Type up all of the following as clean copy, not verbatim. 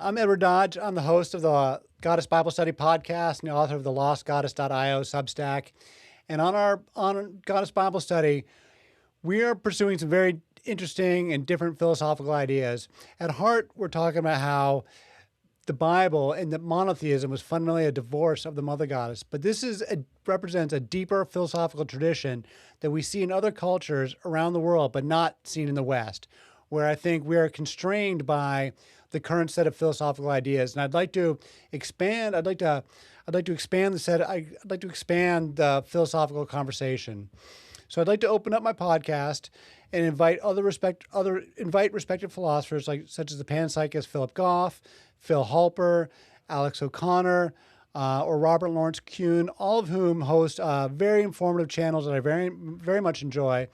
I'm Edward Dodge. I'm the host of the Goddess Bible Study podcast and the author of the lostgoddess.io Substack. And on Goddess Bible Study, we are pursuing some very interesting and different philosophical ideas. At heart, we're talking about how the Bible and that monotheism was fundamentally a divorce of the mother goddess. But this represents a deeper philosophical tradition that we see in other cultures around the world, but not seen in the West, where I think we are constrained by the current set of philosophical ideas. And I'd like to expand. I'd like to expand the set. I'd like to expand the philosophical conversation. So I'd like to open up my podcast and invite respected philosophers such as the panpsychist Philip Goff, Phil Halper, Alex O'Connor, or Robert Lawrence Kuhn, all of whom host very informative channels that I very much enjoy,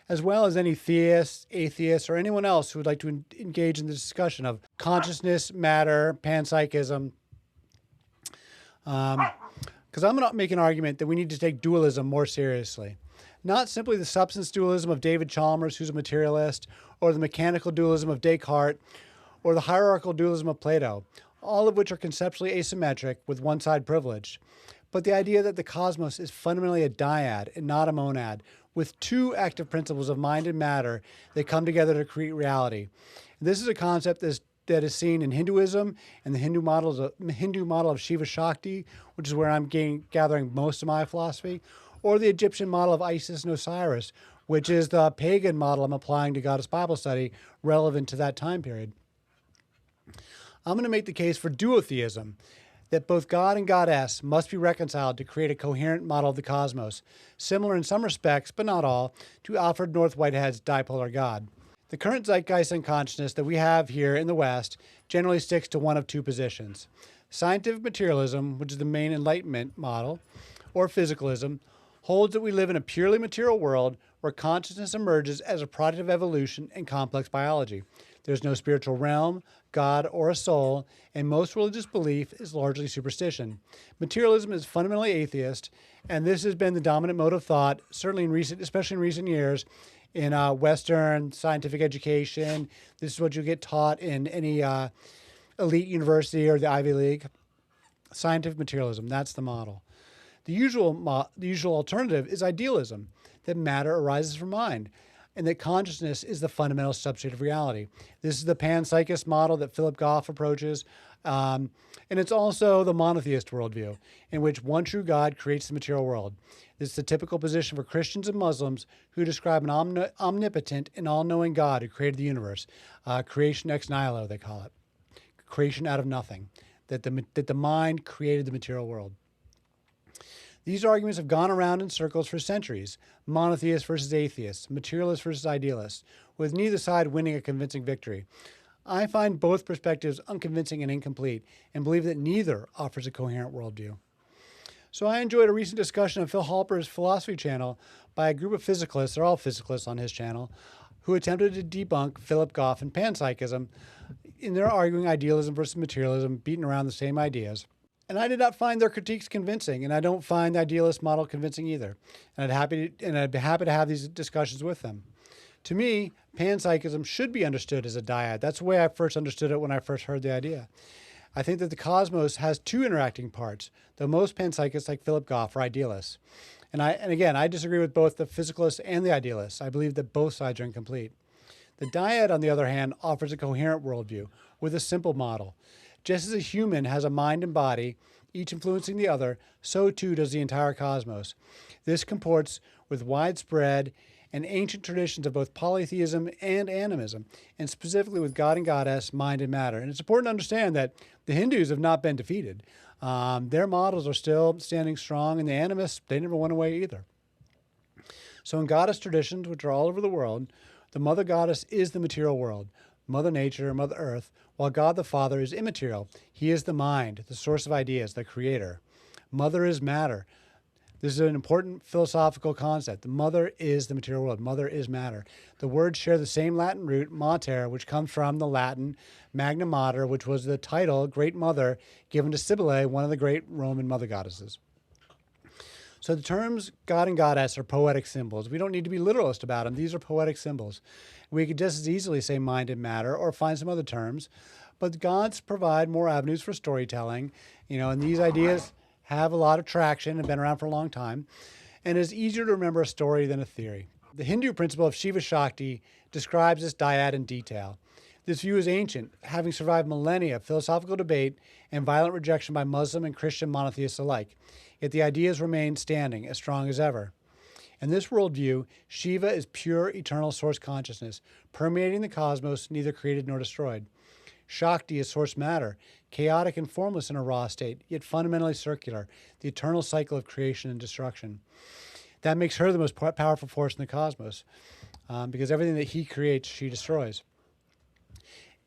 as well as any theists, atheists, or anyone else who would like to engage in the discussion of consciousness, matter, panpsychism. Because I'm going to make an argument that we need to take dualism more seriously. Not simply the substance dualism of David Chalmers, who's a materialist, or the mechanical dualism of Descartes, or the hierarchical dualism of Plato, all of which are conceptually asymmetric with one side privileged. But the idea that the cosmos is fundamentally a dyad and not a monad, with two active principles of mind and matter that come together to create reality. And this is a concept that is seen in Hinduism and the Hindu model of Shiva-Shakti, which is where I'm gathering most of my philosophy, or the Egyptian model of Isis and Osiris, which is the pagan model I'm applying to Goddess Bible Study relevant to that time period. I'm going to make the case for duotheism, that both God and Goddess must be reconciled to create a coherent model of the cosmos, similar in some respects, but not all, to Alfred North Whitehead's dipolar God. The current zeitgeist and consciousness that we have here in the West generally sticks to one of two positions. Scientific materialism, which is the main Enlightenment model, or physicalism, holds that we live in a purely material world where consciousness emerges as a product of evolution and complex biology. There's no spiritual realm, God, or a soul, and most religious belief is largely superstition. Materialism is fundamentally atheist, and this has been the dominant mode of thought, especially in recent years, in Western scientific education. This is what you get taught in any elite university or the Ivy League. Scientific materialism, that's the model. The usual alternative is idealism, that matter arises from mind, and that consciousness is the fundamental substrate of reality. This is the panpsychist model that Philip Goff approaches, and it's also the monotheist worldview, in which one true God creates the material world. This is the typical position for Christians and Muslims who describe an omnipotent and all-knowing God who created the universe. Creation ex nihilo, they call it. Creation out of nothing, that the mind created the material world. These arguments have gone around in circles for centuries, monotheists versus atheists, materialists versus idealists, with neither side winning a convincing victory. I find both perspectives unconvincing and incomplete, and believe that neither offers a coherent worldview. So I enjoyed a recent discussion on Phil Halper's philosophy channel by a group of physicalists, they're all physicalists on his channel, who attempted to debunk Philip Goff and panpsychism, in their arguing idealism versus materialism, beating around the same ideas. And I did not find their critiques convincing, and I don't find the idealist model convincing either. And I'd be happy to have these discussions with them. To me, panpsychism should be understood as a dyad. That's the way I first understood it when I first heard the idea. I think that the cosmos has two interacting parts, though most panpsychists like Philip Goff are idealists. And again, I disagree with both the physicalists and the idealists. I believe that both sides are incomplete. The dyad, on the other hand, offers a coherent worldview with a simple model. Just as a human has a mind and body, each influencing the other, so too does the entire cosmos. This comports with widespread and ancient traditions of both polytheism and animism, and specifically with God and Goddess, mind and matter. And it's important to understand that the Hindus have not been defeated. Their models are still standing strong, and the animists, they never went away either. So in Goddess traditions, which are all over the world, the Mother Goddess is the material world, Mother Nature, Mother Earth, while God the Father is immaterial. He is the mind, the source of ideas, the creator. Mother is matter. This is an important philosophical concept. The mother is the material world. Mother is matter. The words share the same Latin root, mater, which comes from the Latin magna mater, which was the title, Great Mother, given to Cybele, one of the great Roman mother goddesses. So the terms God and Goddess are poetic symbols. We don't need to be literalist about them. These are poetic symbols. We could just as easily say mind and matter or find some other terms, but gods provide more avenues for storytelling, and these ideas have a lot of traction and been around for a long time, and it's easier to remember a story than a theory. The Hindu principle of Shiva-Shakti describes this dyad in detail. This view is ancient, having survived millennia of philosophical debate and violent rejection by Muslim and Christian monotheists alike. Yet the ideas remain standing, as strong as ever. In this worldview, Shiva is pure, eternal source consciousness, permeating the cosmos, neither created nor destroyed. Shakti is source matter, chaotic and formless in a raw state, yet fundamentally circular, the eternal cycle of creation and destruction. That makes her the most powerful force in the cosmos, because everything that he creates, she destroys,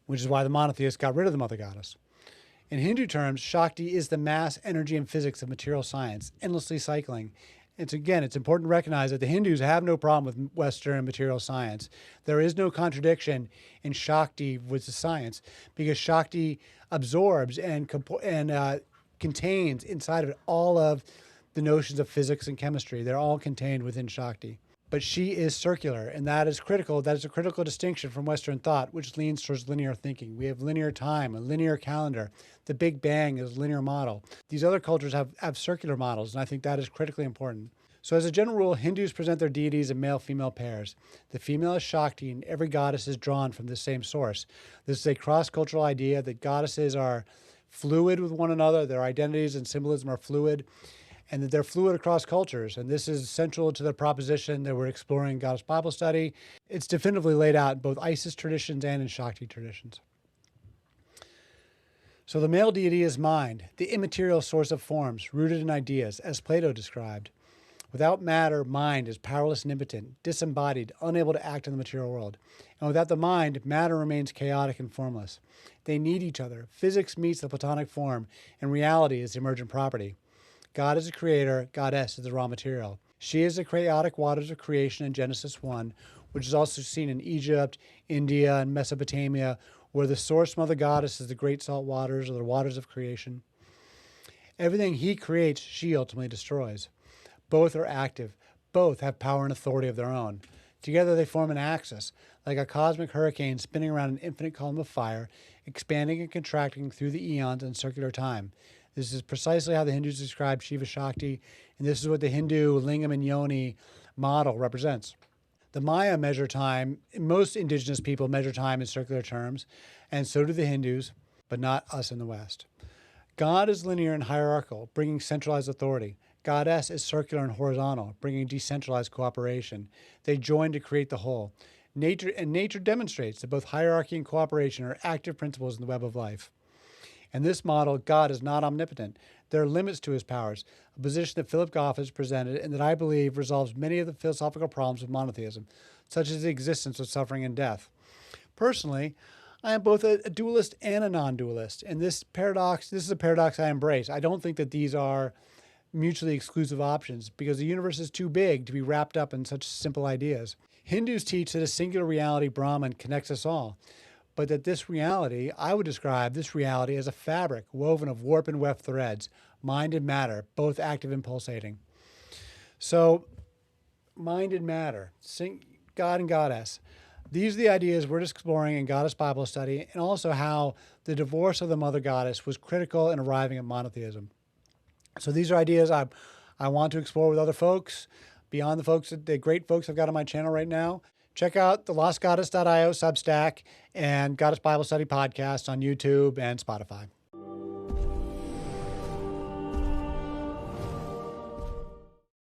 which is why the monotheists got rid of the mother goddess. In Hindu terms, Shakti is the mass, energy, and physics of material science, endlessly cycling. It's important to recognize that the Hindus have no problem with Western and material science. There is no contradiction in Shakti with the science, because Shakti absorbs and contains inside of it all of the notions of physics and chemistry. They're all contained within Shakti. But she is circular, and that is critical. That is a critical distinction from Western thought, which leans towards linear thinking. We have linear time, a linear calendar. The Big Bang is a linear model. These other cultures have circular models, and I think that is critically important. So as a general rule, Hindus present their deities in male-female pairs. The female is Shakti, and every goddess is drawn from the same source. This is a cross-cultural idea that goddesses are fluid with one another. Their identities and symbolism are fluid, and that they're fluid across cultures. And this is central to the proposition that we're exploring in Goddess Bible Study. It's definitively laid out in both Isis traditions and in Shakti traditions. So the male deity is mind, the immaterial source of forms, rooted in ideas, as Plato described. Without matter, mind is powerless and impotent, disembodied, unable to act in the material world. And without the mind, matter remains chaotic and formless. They need each other. Physics meets the Platonic form, and reality is the emergent property. God is the creator, goddess is the raw material. She is the chaotic waters of creation in Genesis 1, which is also seen in Egypt, India, and Mesopotamia, where the source mother goddess is the great salt waters, or the waters of creation. Everything he creates, she ultimately destroys. Both are active. Both have power and authority of their own. Together they form an axis, like a cosmic hurricane spinning around an infinite column of fire, expanding and contracting through the eons in circular time. This is precisely how the Hindus describe Shiva-Shakti, and this is what the Hindu lingam and yoni model represents. The Maya measure time. Most indigenous people measure time in circular terms, and so do the Hindus, but not us in the West. God is linear and hierarchical, bringing centralized authority. Goddess is circular and horizontal, bringing decentralized cooperation. They join to create the whole. Nature demonstrates that both hierarchy and cooperation are active principles in the web of life. In this model, God is not omnipotent. There are limits to his powers, a position that Philip Goff has presented and that I believe resolves many of the philosophical problems of monotheism, such as the existence of suffering and death. Personally, I am both a dualist and a non-dualist, and this is a paradox I embrace. I don't think that these are mutually exclusive options, because the universe is too big to be wrapped up in such simple ideas. Hindus teach that a singular reality, Brahman, connects us all, but that this reality, I would describe this reality as a fabric woven of warp and weft threads, mind and matter, both active and pulsating. So, mind and matter, God and goddess. These are the ideas we're exploring in Goddess Bible Study, and also how the divorce of the mother goddess was critical in arriving at monotheism. So these are ideas I want to explore with other folks, beyond the great folks I've got on my channel right now. Check out the lostgoddess.io Substack and Goddess Bible Study podcast on YouTube and Spotify.